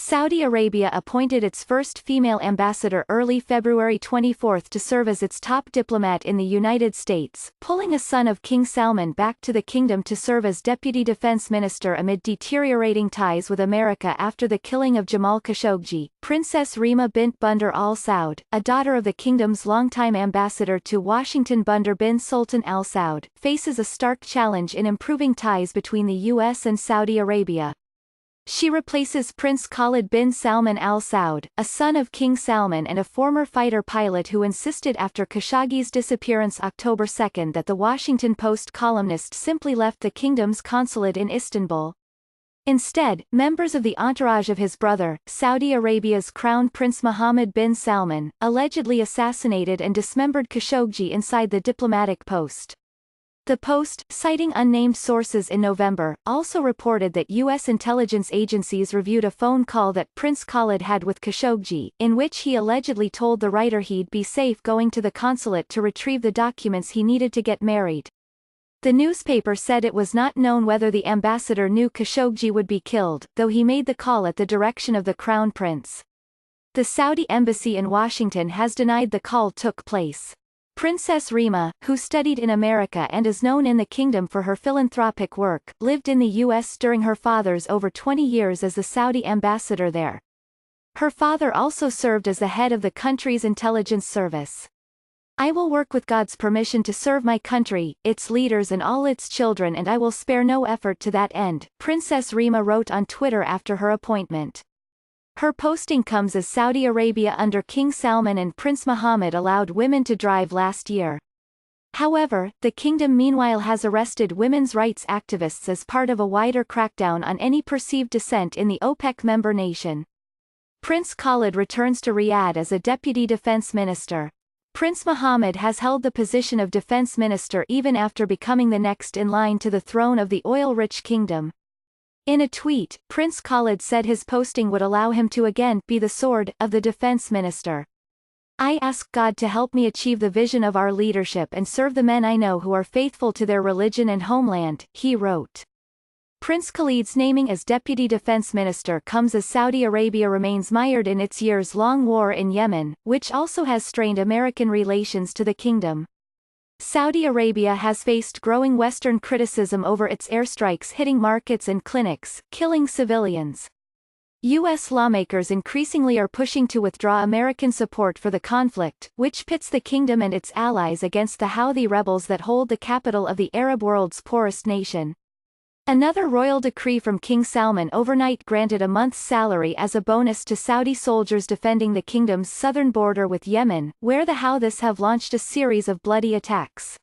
Saudi Arabia appointed its first female ambassador early February 24 to serve as its top diplomat in the United States, pulling a son of King Salman back to the kingdom to serve as deputy defense minister amid deteriorating ties with America after the killing of Jamal Khashoggi. Princess Rima bint Bandar Al Saud, a daughter of the kingdom's longtime ambassador to Washington Bandar bin Sultan Al Saud, faces a stark challenge in improving ties between the U.S. and Saudi Arabia. She replaces Prince Khalid bin Salman Al Saud, a son of King Salman and a former fighter pilot who insisted after Khashoggi's disappearance October 2 that the Washington Post columnist simply left the kingdom's consulate in Istanbul. Instead, members of the entourage of his brother, Saudi Arabia's Crown Prince Mohammed bin Salman, allegedly assassinated and dismembered Khashoggi inside the diplomatic post. The Post, citing unnamed sources in November, also reported that U.S. intelligence agencies reviewed a phone call that Prince Khalid had with Khashoggi, in which he allegedly told the writer he'd be safe going to the consulate to retrieve the documents he needed to get married. The newspaper said it was not known whether the ambassador knew Khashoggi would be killed, though he made the call at the direction of the Crown Prince. The Saudi embassy in Washington has denied the call took place. Princess Rima, who studied in America and is known in the kingdom for her philanthropic work, lived in the U.S. during her father's over 20 years as the Saudi ambassador there. Her father also served as the head of the country's intelligence service. "I will work with God's permission to serve my country, its leaders and all its children, and I will spare no effort to that end," Princess Rima wrote on Twitter after her appointment. Her posting comes as Saudi Arabia under King Salman and Prince Mohammed allowed women to drive last year. However, the kingdom meanwhile has arrested women's rights activists as part of a wider crackdown on any perceived dissent in the OPEC member nation. Prince Khalid returns to Riyadh as a deputy defense minister. Prince Mohammed has held the position of defense minister even after becoming the next in line to the throne of the oil-rich kingdom. In a tweet, Prince Khalid said his posting would allow him to again be the sword of the defense minister. "I ask God to help me achieve the vision of our leadership and serve the men I know who are faithful to their religion and homeland," he wrote. Prince Khalid's naming as deputy defense minister comes as Saudi Arabia remains mired in its years-long war in Yemen, which also has strained American relations to the kingdom. Saudi Arabia has faced growing Western criticism over its airstrikes hitting markets and clinics, killing civilians. U.S. lawmakers increasingly are pushing to withdraw American support for the conflict, which pits the kingdom and its allies against the Houthi rebels that hold the capital of the Arab world's poorest nation. Another royal decree from King Salman overnight granted a month's salary as a bonus to Saudi soldiers defending the kingdom's southern border with Yemen, where the Houthis have launched a series of bloody attacks.